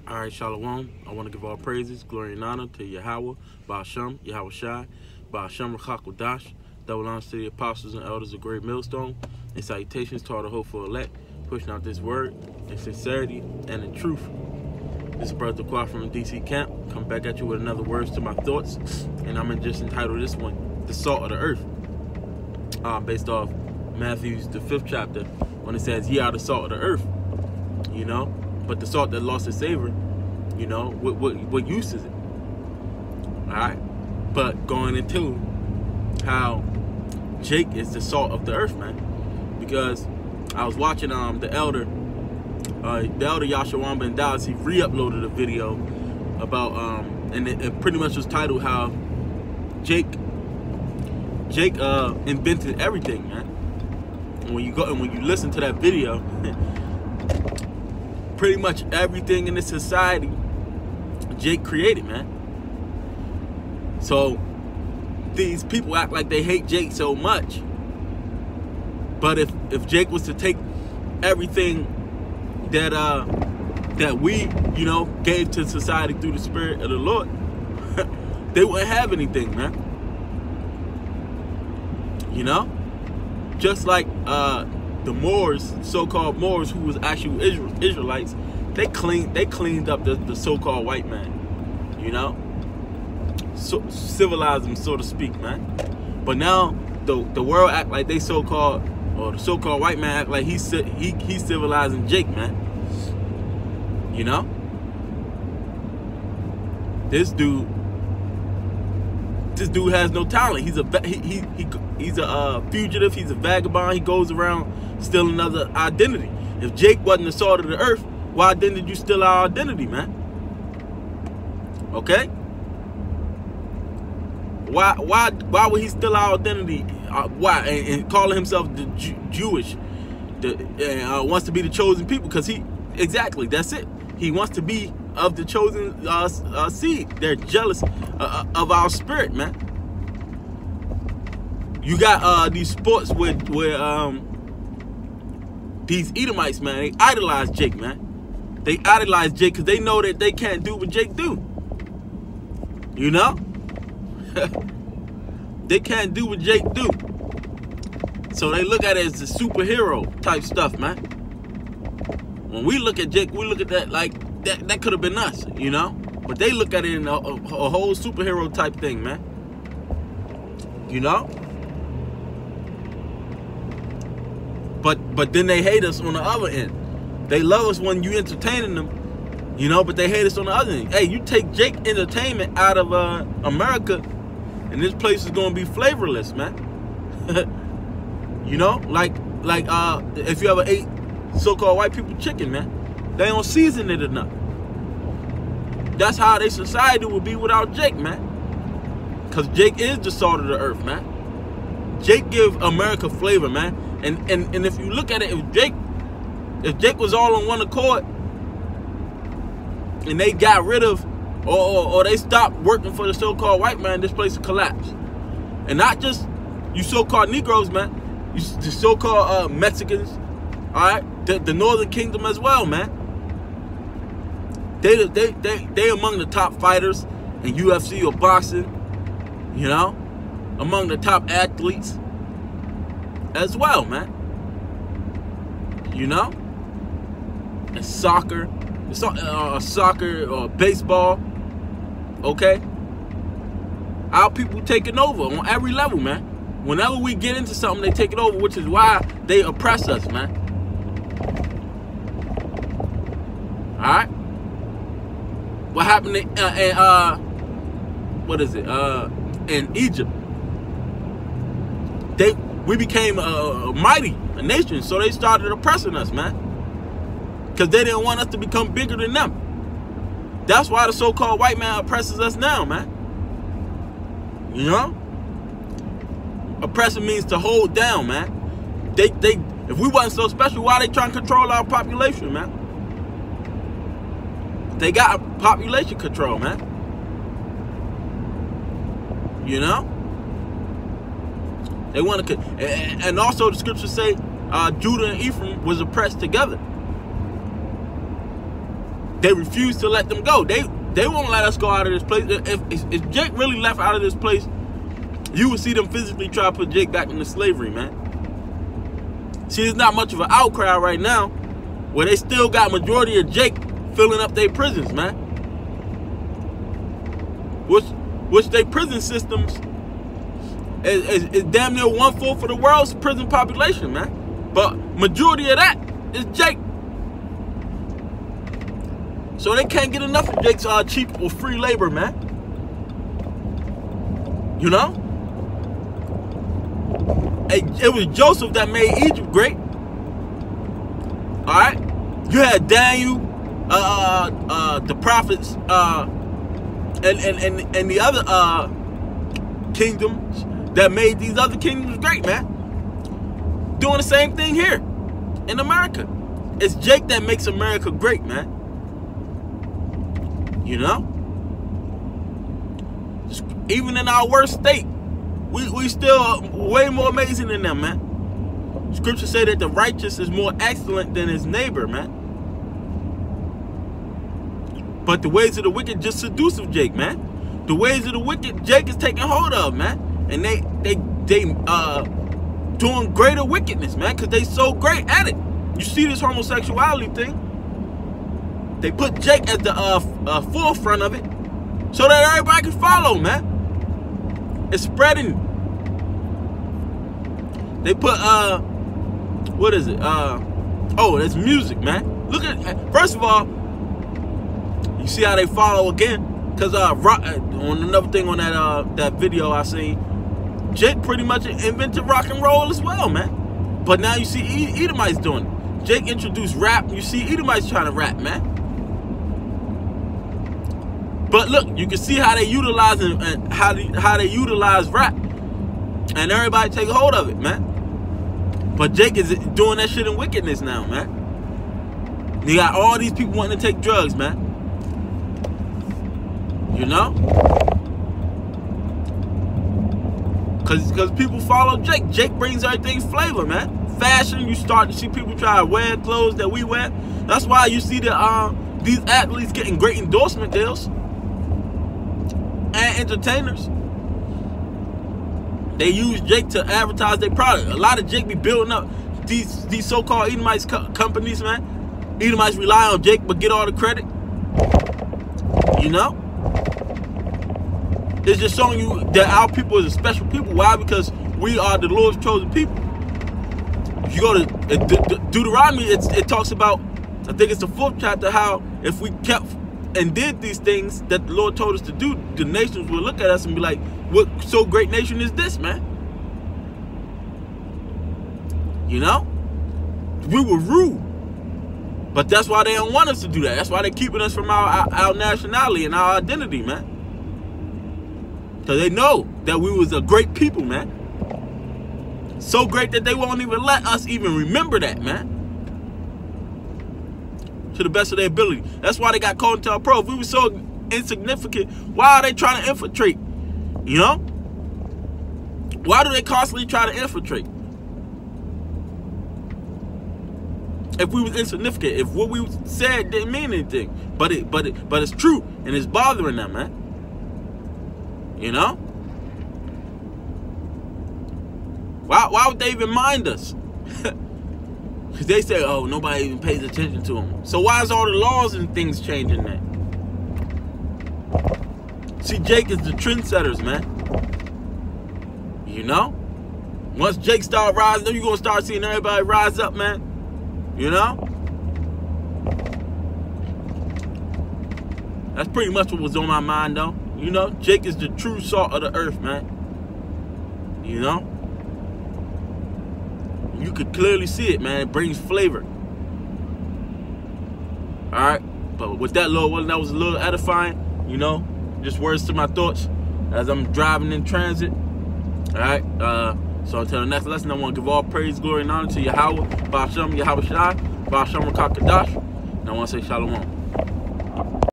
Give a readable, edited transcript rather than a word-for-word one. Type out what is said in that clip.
All right, Shalom. I want to give all praises, glory, and honor to Yahweh, Ba'ashem, Yahweh Shai, Ba'ashem Rachak double honors to the apostles and elders of Great Millstone, and salutations to all the hopeful elect, pushing out this word in sincerity and in truth. This is Brother Quad from the DC camp. Come back at you with another words to my thoughts, and I'm just entitled this one, The Salt of the Earth, based off Matthew's, the 5th chapter, when it says, ye are the salt of the earth, you know? But the salt that lost its savor, you know, what use is it? All right. But going into how Jake is the salt of the earth, man, because I was watching the elder Yashawamba in Dallas. He re-uploaded a video about and it pretty much was titled how Jake invented everything, man. And when you listen to that video. Pretty much everything in this society, Jake created, man. So these people act like they hate Jake so much. But if Jake was to take everything that we, you know, gave to society through the Spirit of the Lord, they wouldn't have anything, man. You know, just like the Moors, so-called Moors, who was actually Israelites, they cleaned up the so-called white man, you know, so civilized them, so to speak, man. But now the world act like they so-called, or the so-called white man act like he's civilizing Jake, man. You know, this dude has no talent. He's a fugitive. He's a vagabond. He goes around stealing another identity. If Jake wasn't the salt of the earth, why then did you steal our identity, man? Okay. Why would he steal our identity? Why and calling himself the Jewish, wants to be the chosen people? Because that's it. He wants to be of the chosen seed. They're jealous of our spirit, man. You got these sports where these Edomites, man, they idolize Jake, man. They idolize Jake because they know that they can't do what Jake do. You know? They can't do what Jake do. So they look at it as the superhero type stuff, man. When we look at Jake, we look at that like that could have been us, you know? But they look at it in a whole superhero type thing, man. You know? But then they hate us on the other end. They love us when you entertaining them, you know, but they hate us on the other end. Hey, you take Jake Entertainment out of America, and this place is gonna be flavorless, man. You know, like if you ever ate so-called white people chicken, man, they don't season it enough. That's how their society would be without Jake, man. Cause Jake is the salt of the earth, man. Jake give America flavor, man. And if you look at it, if Jake was all on one accord, and they got rid of, or they stopped working for the so-called white man, this place would collapse. And not just you so-called Negroes, man. You the so-called Mexicans, all right, the Northern Kingdom as well, man. They among the top fighters in UFC or boxing, you know, among the top athletes as well, man. You know, and soccer or baseball, okay. Our people taking over on every level, man. Whenever we get into something, they take it over, which is why they oppress us, man. All right. What happened in Egypt? We became a nation, so they started oppressing us, man. Because they didn't want us to become bigger than them. That's why the so-called white man oppresses us now, man. You know? Oppression means to hold down, man. If we wasn't so special, why they trying to control our population, man? They got population control, man. You know? They want to, and also the scriptures say Judah and Ephraim was oppressed together. they refuse to let them go. They won't let us go out of this place. If Jake really left out of this place, you would see them physically try to put Jake back into slavery, man. See, there's not much of an outcry right now where they still got majority of Jake filling up their prisons, man. Which their prison systems is damn near 1/4 of the world's prison population, man. But majority of that is Jake. So they can't get enough of Jake's cheap or free labor, man. You know? It was Joseph that made Egypt great. Alright? You had Daniel, the prophets, and the other kingdoms that made these other kingdoms great, man. Doing the same thing here in America. It's Jake that makes America great, man. You know? Even in our worst state, we still way more amazing than them, man. Scripture say that the righteous is more excellent than his neighbor, man. But the ways of the wicked just seduce Jake, man. The ways of the wicked, Jake is taking hold of, man. And they doing greater wickedness, man, because they so great at it. You see this homosexuality thing? They put Jake at the forefront of it so that everybody can follow, man. It's spreading. They put, what is it? Oh, it's music, man. Look at, first of all, you see how they follow again? Because on another thing on that video I seen, Jake pretty much invented rock and roll as well, man. But now you see Edomites doing it. Jake introduced rap. You see Edomites trying to rap, man. But look, you can see how they utilize and how they utilize rap, and everybody take hold of it, man. But Jake is doing that shit in wickedness now, man. You got all these people wanting to take drugs, man. You know? Cause people follow Jake. Jake brings everything flavor, man. Fashion, you start to see people try to wear clothes that we wear. That's why you see these athletes getting great endorsement deals. And entertainers. They use Jake to advertise their product. A lot of Jake be building up these so-called Edomites companies, man. Edomites rely on Jake but get all the credit. You know? It's just showing you that our people is a special people. Why? Because we are the Lord's chosen people. If you go to Deuteronomy, it talks about, I think it's the 4th chapter, how if we kept and did these things that the Lord told us to do, the nations will look at us and be like, what so great nation is this, man? You know? We will rule. But that's why they don't want us to do that. That's why they're keeping us from our nationality and our identity, man. Because they know that we was a great people, man. So great that they won't even let us even remember that, man. To the best of their ability. That's why they got called into our pro. If we were so insignificant, why are they trying to infiltrate? You know? Why do they constantly try to infiltrate? If we was insignificant, if what we said didn't mean anything, but it's true and it's bothering them, man. You know? Why would they even mind us? Because they say, oh, nobody even pays attention to them. So why is all the laws and things changing that? See, Jake is the trendsetters, man. You know? Once Jake start rising up, you're going to start seeing everybody rise up, man. You know? That's pretty much what was on my mind, though. You know? Jake is the true salt of the earth, man. You know? You could clearly see it, man. It brings flavor. Alright? But with that little one, that was a little edifying. You know? Just words to my thoughts as I'm driving in transit. Alright? So until the next lesson, I want to give all praise, glory, and honor to Yahweh, Ba'ashem, Yahweh Shai, Ba'ashem Rakakadash. And I want to say Shalom.